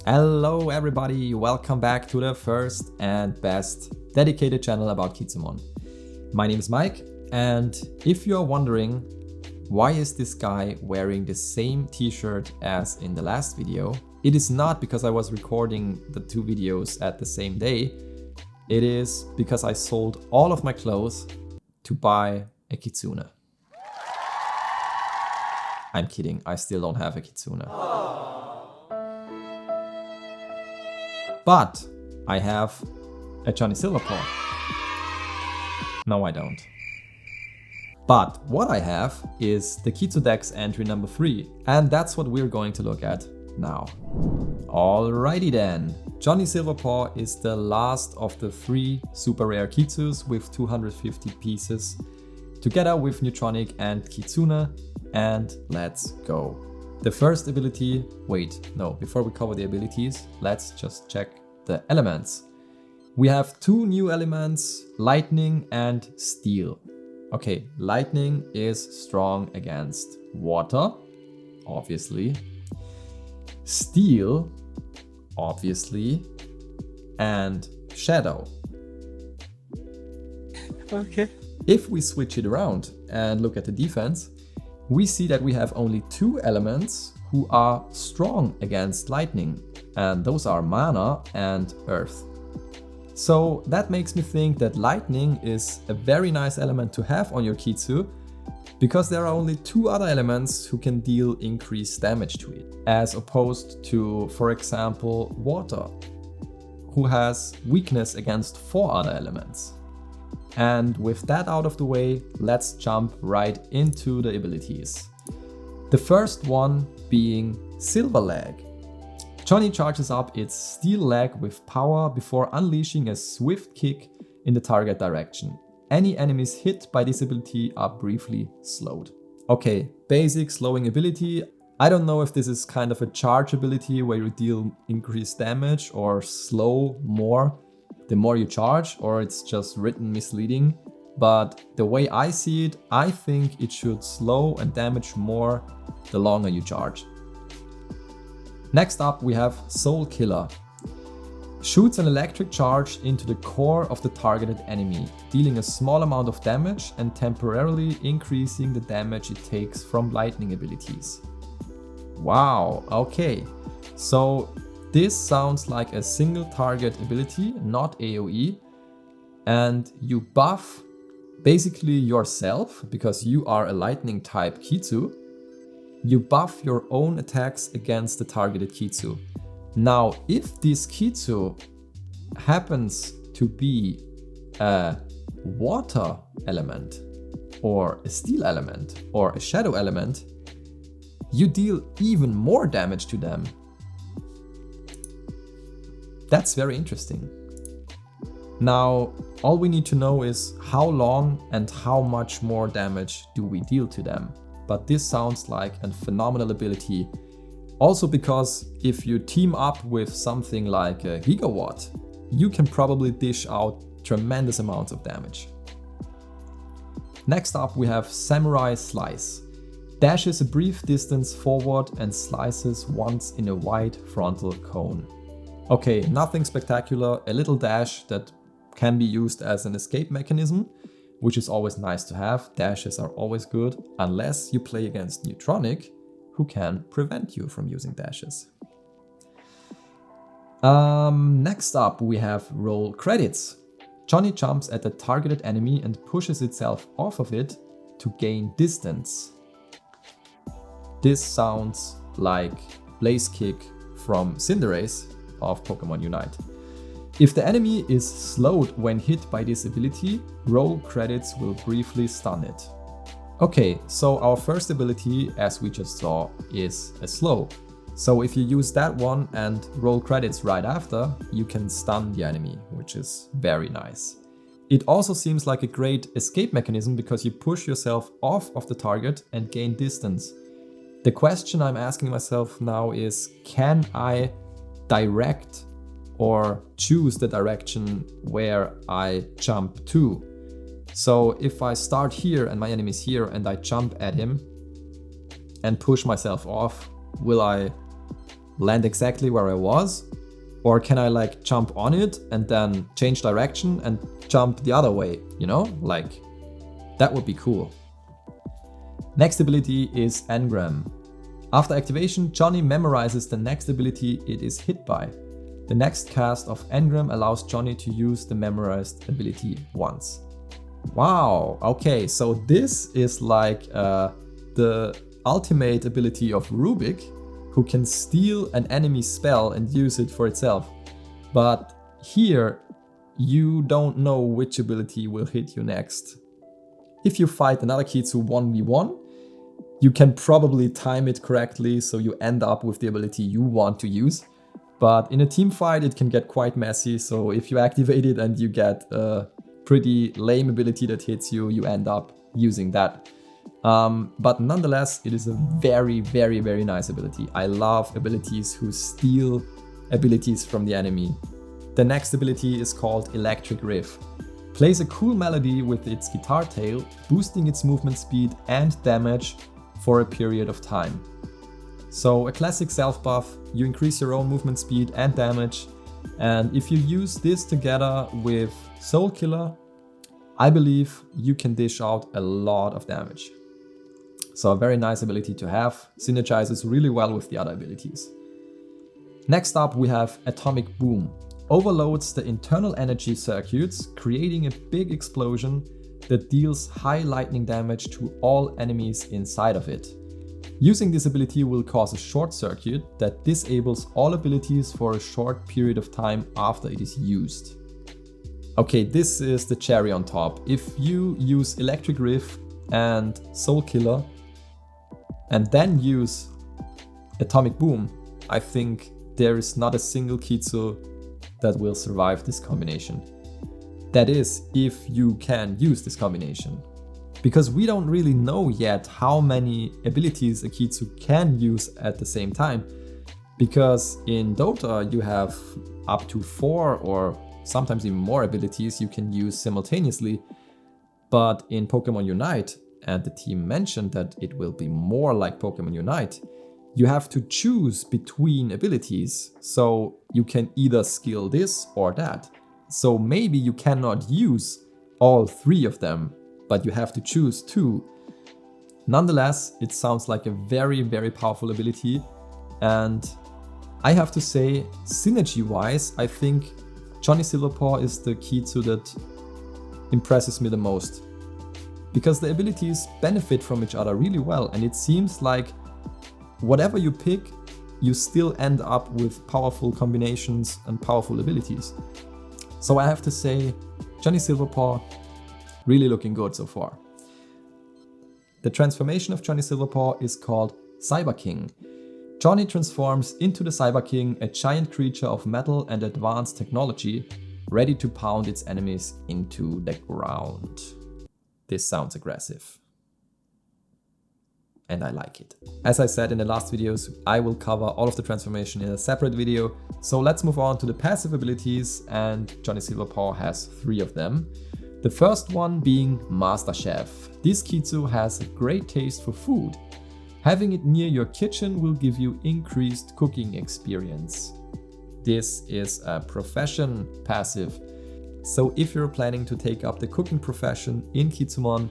Hello everybody, welcome back to the first and best dedicated channel about Kitsumon. My name is Mike, and if you're wondering why is this guy wearing the same t-shirt as in the last video, it is not because I was recording the two videos at the same day. It is because I sold all of my clothes to buy a kitsune. I'm kidding, I still don't have a kitsune. But I have a Johnny Silverpaw. No, I don't. But what I have is the Kitsu Dex entry number 3, and that's what we're going to look at now. Alrighty then. Johnny Silverpaw is the last of the 3 super rare Kitsus with 250 pieces, together with Neutronic and Kitsune, and let's go. The first ability, before we cover the abilities, let's just check the elements. We have 2 new elements, lightning and steel. Okay, lightning is strong against water, obviously. Steel, obviously, and shadow. Okay. If we switch it around and look at the defense, we see that we have only 2 elements who are strong against lightning, and those are mana and earth. So that makes me think that lightning is a very nice element to have on your Kitsu, because there are only 2 other elements who can deal increased damage to it, as opposed to, for example, water, who has weakness against 4 other elements. And with that out of the way, let's jump right into the abilities. The first one being Silver Leg. Johnny charges up its steel leg with power before unleashing a swift kick in the target direction. Any enemies hit by this ability are briefly slowed. Okay, basic slowing ability. I don't know if this is kind of a charge ability where you deal increased damage or slow more the more you charge, or it's just written misleading. But the way I see it, I think it should slow and damage more the longer you charge. Next up we have Soul Killer. Shoots an electric charge into the core of the targeted enemy, dealing a small amount of damage and temporarily increasing the damage it takes from lightning abilities. Wow, okay. So this sounds like a single target ability, not AoE, and you buff basically yourself because you are a lightning type Kitsu. You buff your own attacks against the targeted Kitsu. Now, if this Kitsu happens to be a water element, or a steel element, or a shadow element, you deal even more damage to them. That's very interesting. Now, all we need to know is how long and how much more damage do we deal to them. But this sounds like a phenomenal ability. Also because if you team up with something like a Gigawatt, you can probably dish out tremendous amounts of damage. Next up we have Samurai Slice. Dashes a brief distance forward and slices once in a wide frontal cone. Okay, nothing spectacular, a little dash that can be used as an escape mechanism, which is always nice to have. Dashes are always good, unless you play against Neutronic, who can prevent you from using dashes. Next up we have Roll Credits. Johnny jumps at the targeted enemy and pushes itself off of it to gain distance. This sounds like Blaze Kick from Cinderace of Pokemon Unite. If the enemy is slowed when hit by this ability, Roll Credits will briefly stun it. Okay, so our first ability, as we just saw, is a slow. So if you use that one and Roll Credits right after, you can stun the enemy, which is very nice. It also seems like a great escape mechanism because you push yourself off of the target and gain distance. The question I'm asking myself now is, can I direct or choose the direction where I jump to? So if I start here and my enemy is here and I jump at him and push myself off, will I land exactly where I was? Or can I like jump on it and then change direction and jump the other way, you know? Like, that would be cool. Next ability is Engram. After activation, Johnny memorizes the next ability it is hit by. The next cast of Engram allows Johnny to use the memorized ability once. Wow, okay, so this is like the ultimate ability of Rubik, who can steal an enemy spell and use it for itself. But here, you don't know which ability will hit you next. If you fight another Kitsu 1v1, you can probably time it correctly so you end up with the ability you want to use. But in a team fight, it can get quite messy, so if you activate it and you get a pretty lame ability that hits you, you end up using that. But nonetheless, it is a very, very, very nice ability. I love abilities who steal abilities from the enemy. The next ability is called Electric Riff. Plays a cool melody with its guitar tail, boosting its movement speed and damage for a period of time. So a classic self buff, you increase your own movement speed and damage, and if you use this together with Soul Killer, I believe you can dish out a lot of damage. So a very nice ability to have, synergizes really well with the other abilities. Next up we have Atomic Boom. Overloads the internal energy circuits, creating a big explosion that deals high lightning damage to all enemies inside of it. Using this ability will cause a short circuit that disables all abilities for a short period of time after it is used. Okay, this is the cherry on top. If you use Electric Riff and Soul Killer and then use Atomic Boom, I think there is not a single Kitsu that will survive this combination. That is, if you can use this combination. Because we don't really know yet how many abilities a Kitsu can use at the same time. Because in Dota you have up to 4 or sometimes even more abilities you can use simultaneously. But in Pokemon Unite, and the team mentioned that it will be more like Pokemon Unite, you have to choose between abilities. So you can either skill this or that. So maybe you cannot use all 3 of them, but you have to choose 2. Nonetheless, it sounds like a very, very powerful ability. And I have to say, synergy-wise, I think Johnny Silverpaw is the Kitsu that impresses me the most. Because the abilities benefit from each other really well, and it seems like whatever you pick, you still end up with powerful combinations and powerful abilities. So I have to say, Johnny Silverpaw, really looking good so far. The transformation of Johnny Silverpaw is called Cyber King. Johnny transforms into the Cyber King, a giant creature of metal and advanced technology, ready to pound its enemies into the ground. This sounds aggressive. And I like it. As I said in the last videos, I will cover all of the transformation in a separate video. So let's move on to the passive abilities, and Johnny Silverpaw has 3 of them. The first one being Master Chef. This Kitsu has a great taste for food. Having it near your kitchen will give you increased cooking experience. This is a profession passive. So if you're planning to take up the cooking profession in Kitsumon,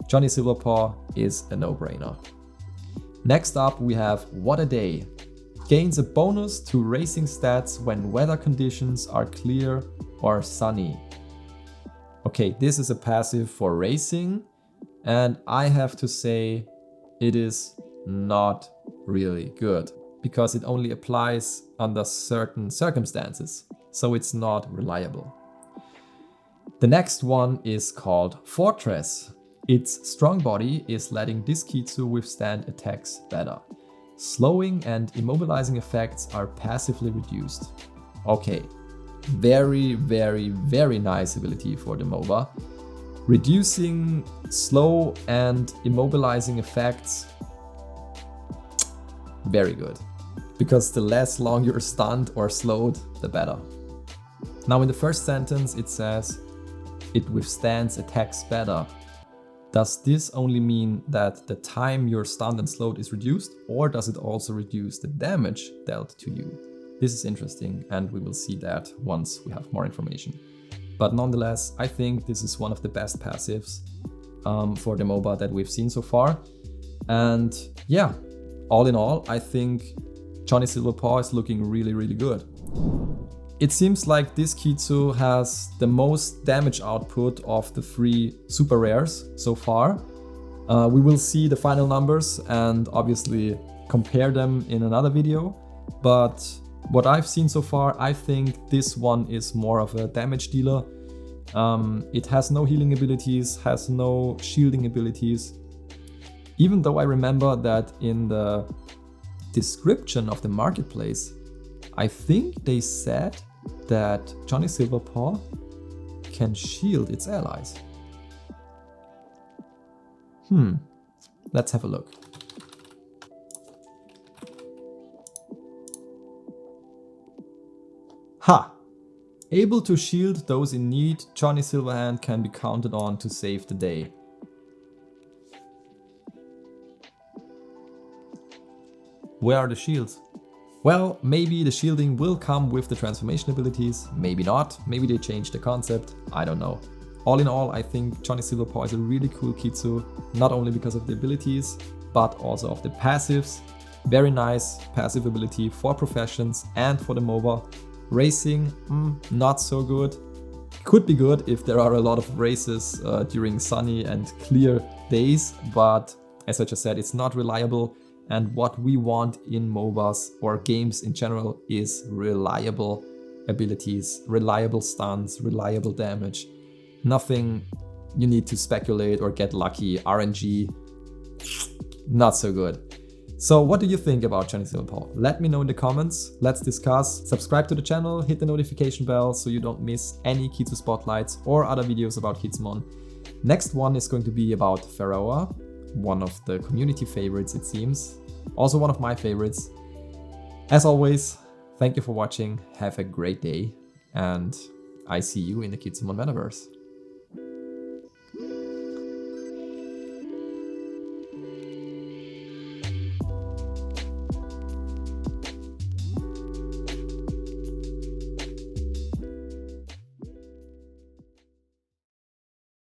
Johnny Silverpaw is a no-brainer. Next up we have What a Day. Gains a bonus to racing stats when weather conditions are clear or sunny. Okay, this is a passive for racing, and I have to say it is not really good because it only applies under certain circumstances, so it's not reliable. The next one is called Fortress. Its strong body is letting this Kitsu withstand attacks better. Slowing and immobilizing effects are passively reduced. Okay, very, very, very nice ability for the MOBA. Reducing slow and immobilizing effects, very good. Because the less long you're stunned or slowed, the better. Now in the first sentence it says, it withstands attacks better. Does this only mean that the time you're stunned and slowed is reduced, or does it also reduce the damage dealt to you? This is interesting, and we will see that once we have more information. But nonetheless, I think this is one of the best passives for the MOBA that we've seen so far. And yeah, all in all, I think Johnny Silverpaw is looking really, really good. It seems like this Kitsu has the most damage output of the 3 super rares so far. We will see the final numbers and obviously compare them in another video. But what I've seen so far, I think this one is more of a damage dealer. It has no healing abilities, has no shielding abilities. Even though I remember that in the description of the marketplace, I think they said that Johnny Silverpaw can shield its allies. Let's have a look. Ha! Able to shield those in need, Johnny Silverhand can be counted on to save the day. Where are the shields? Well, maybe the shielding will come with the transformation abilities, maybe not, maybe they changed the concept, I don't know. All in all, I think Johnny Silverpaw is a really cool Kitsu, not only because of the abilities, but also of the passives. Very nice passive ability for professions and for the MOBA. Racing, not so good. Could be good if there are a lot of races during sunny and clear days, but as I just said, it's not reliable. And what we want in MOBAs or games in general is reliable abilities, reliable stuns, reliable damage. Nothing you need to speculate or get lucky. RNG, not so good. So what do you think about Johnny Silverpaw? Let me know in the comments, let's discuss. Subscribe to the channel, hit the notification bell so you don't miss any Kitsu spotlights or other videos about Kitsumon. Next one is going to be about REFERRAL, one of the community favorites it seems. Also one of my favorites. As always, thank you for watching, have a great day, and I see you in the Kitsumon Metaverse.